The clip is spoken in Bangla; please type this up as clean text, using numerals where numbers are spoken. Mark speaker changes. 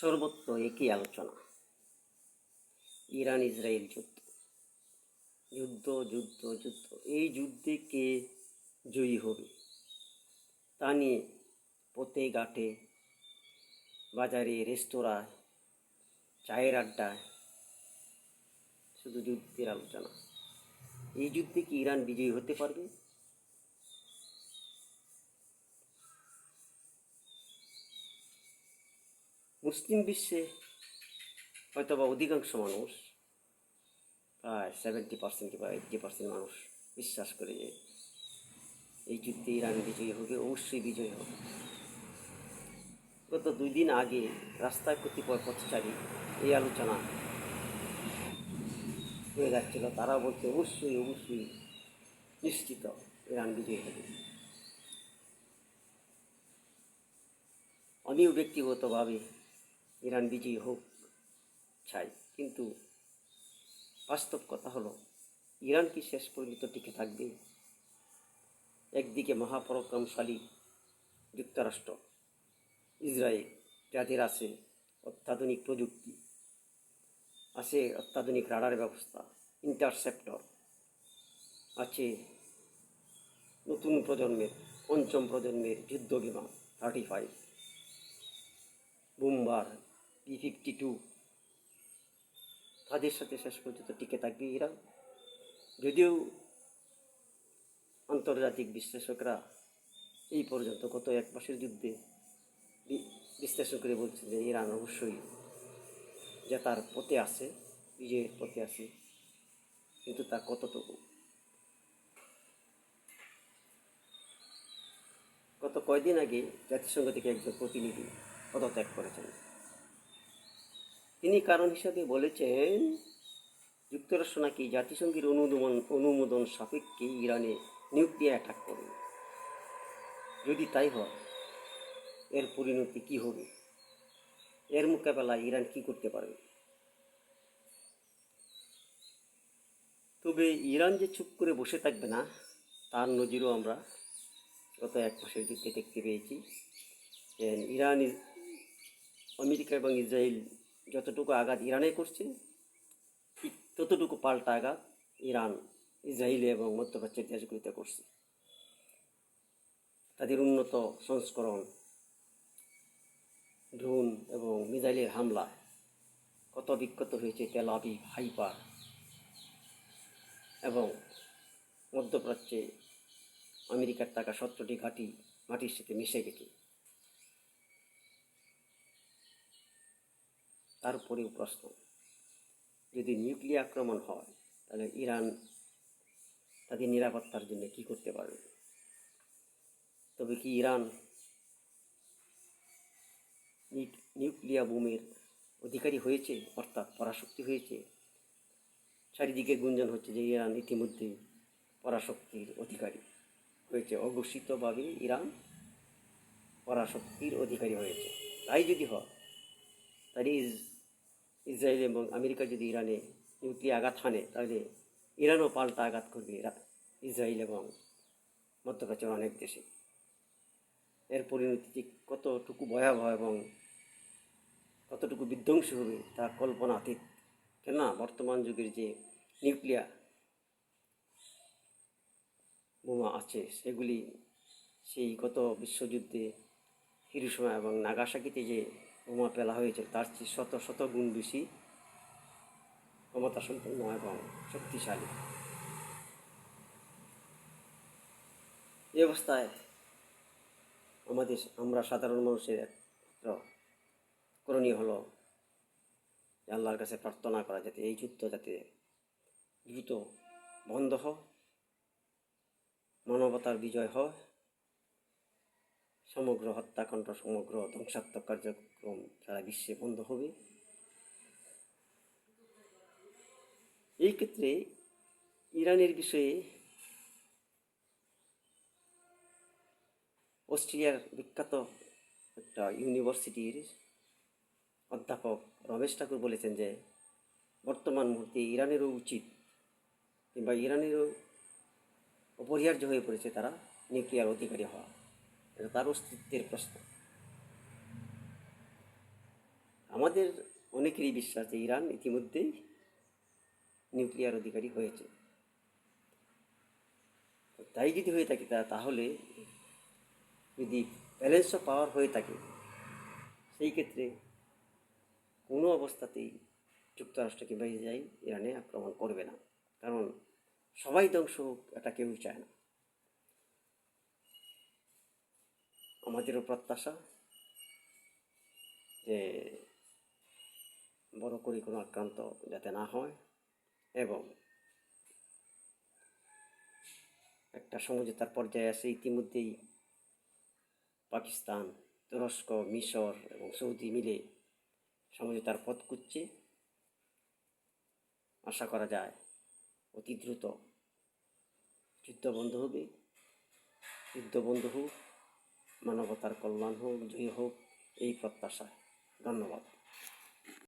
Speaker 1: সর্বত্র একই আলোচনা, ইরান ইসরায়েল যুদ্ধ যুদ্ধ যুদ্ধ যুদ্ধ। এই যুদ্ধে কে জয়ী হবে তা নিয়ে পথে ঘাটে, বাজারে, রেস্তোরাঁয়, চায়ের আড্ডায় শুধু যুদ্ধের আলোচনা। এই যুদ্ধে কি ইরান বিজয়ী হতে পারবে? মুসলিম বিশ্বে হয়তোবা অধিকাংশ মানুষ, প্রায় 70% বা 80% মানুষ বিশ্বাস করে যে এই যুদ্ধে ইরান বিজয়ী হবে, অবশ্যই বিজয়ী হবে। গত 2 দিন আগে রাস্তায় কতিপয় পথচারী এই আলোচনা হয়ে যাচ্ছিল, তারা বলছে অবশ্যই অবশ্যই নিশ্চিত ইরান বিজয়ী হবে। আমিও ব্যক্তিগতভাবে ইরান বিজয়ী হোক চাই, কিন্তু বাস্তব কথা হলো ইরান কি শেষ পর্যন্ত টিকে থাকবে? একদিকে মহাপরাক্রমশালী যুক্তরাষ্ট্র, ইসরায়েল, যাদের আছে অত্যাধুনিক প্রযুক্তি, আছে অত্যাধুনিক রাডার ব্যবস্থা, ইন্টারসেপ্টর, আছে নতুন প্রজন্মের, পঞ্চম প্রজন্মের যুদ্ধ বিমান 35, বুমবার, P-52। তাদের সাথে শেষ পর্যন্ত টিকে থাকবে ইরান? যদিও আন্তর্জাতিক বিশ্লেষকরা এই পর্যন্ত গত 1 মাসের যুদ্ধে বিশ্লেষণ করে বলছে যে ইরান অবশ্যই জেতার পথে আছে, বিজয়ের পথে আছে, কিন্তু তা কতটুকু? গত কয়েকদিন আগে জাতিসংঘ থেকে একজন প্রতিনিধি পদত্যাগ করেছেন। তিনি কারণ হিসাবে বলেছেন যুক্তরাষ্ট্র নাকি জাতিসংঘের অনুমোদন সাপেক্ষে ইরানে নিউক্লিয়ার অ্যাটাক করবে। যদি তাই হয় এর পরিণতি কী হবে? এর মোকাবেলায় ইরান কী করতে পারবে? তবে ইরান যে চুপ করে বসে থাকবে না তার নজিরও আমরা গত 1 মাসের যুদ্ধে দেখতে পেয়েছি। ইরান, আমেরিকা এবং ইসরায়েল যতটুকু আঘাত ইরানে করছে, ঠিক ততটুকু পাল্টা আঘাত ইরান ইসরায়েল এবং মধ্যপ্রাচ্যের দেশগুলিতে করছে। তাদের উন্নত সংস্করণ, ড্রোন এবং মিসাইলের হামলা কত বিক্ষত হয়েছে তেল আবিব, হাইফা এবং মধ্যপ্রাচ্যে আমেরিকার টাকা 17টি ঘাঁটি মাটির সাথে মিশে গেছে। তারপরেও প্রশ্ন, যদি নিউক্লিয়ার আক্রমণ হয় তাহলে ইরান তাদের নিরাপত্তার জন্য কী করতে পারবে? তবে কি ইরান নিউক্লিয়ার বোমের অধিকারী হয়েছে, অর্থাৎ পরাশক্তি হয়েছে? চারিদিকে গুঞ্জন হচ্ছে যে ইরান ইতিমধ্যেই পরাশক্তির অধিকারী হয়েছে, অঘোষিতভাবে ইরান পরাশক্তির অধিকারী হয়েছে। তাই যদি হয় তাহলে ইসরায়েল এবং আমেরিকা যদি ইরানে নিউক্লিয়ার আঘাত হানে তাহলে ইরানও পাল্টা আঘাত করবে ইসরায়েল এবং মধ্যপ্রাচ্যের অনেক দেশে। এর পরিণতি কতটুকু ভয়াবহ এবং কতটুকু বিধ্বংসী হবে তা কল্পনাতীত। কেননা বর্তমান যুগের যে নিউক্লিয়ার বোমা আছে সেগুলি সেই গত বিশ্বযুদ্ধে হিরোশিমা এবং নাগাসাকিতে যে বোমা ফেলা হয়েছে তার চেয়ে শত শত গুণ বেশি ক্ষমতা সম্পন্ন এবং শক্তিশালী। এই অবস্থায় আমরা সাধারণ মানুষের একমাত্র করণীয় হলো আল্লাহর কাছে প্রার্থনা করা যাতে এই যুদ্ধ যাতে দ্রুত বন্ধ হয়, মানবতার বিজয় হয়, সমগ্র হত্যাকাণ্ড, সমগ্র ধ্বংসাত্মক কার্যক্রম সারা বিশ্বে বন্ধ হবে। এই ক্ষেত্রে ইরানের বিষয়ে অস্ট্রেলিয়ার বিখ্যাত একটা ইউনিভার্সিটির অধ্যাপক রমেশ ঠাকুর বলেছেন যে বর্তমান মুহূর্তে ইরানেরও উচিত কিংবা ইরানেরও অপরিহার্য হয়ে পড়েছে তারা নিউক্লিয়ার অধিকারী হওয়া। এটা তার অস্তিত্বের প্রশ্ন। আমাদের অনেকেরই বিশ্বাস যে ইরান ইতিমধ্যেই নিউক্লিয়ার অধিকারী হয়েছে। তাই যদি হয়ে থাকে তাহলে যদি ব্যালেন্স অফ পাওয়ার হয়ে থাকে, সেই ক্ষেত্রে কোনো অবস্থাতেই যুক্তরাষ্ট্র কিংবা ইসরায়েল ইরানে আক্রমণ করবে না, কারণ সবাই ধ্বংস হোক এটা কেউই চায় না। আমাদেরও প্রত্যাশা যে বড় করে কোনো আক্রান্ত যাতে না হয় এবং একটা সমঝোতার পর্যায়ে আসে। ইতিমধ্যেই পাকিস্তান, তুরস্ক, মিশর এবং সৌদি মিলে সমঝোতার পথ খুঁজছে। আশা করা যায় অতি দ্রুত যুদ্ধ বন্ধ হবে। যুদ্ধ বন্ধ হোক, মানবতার কল্যাণ হোক, জয় হোক, এই প্রত্যাশা। ধন্যবাদ।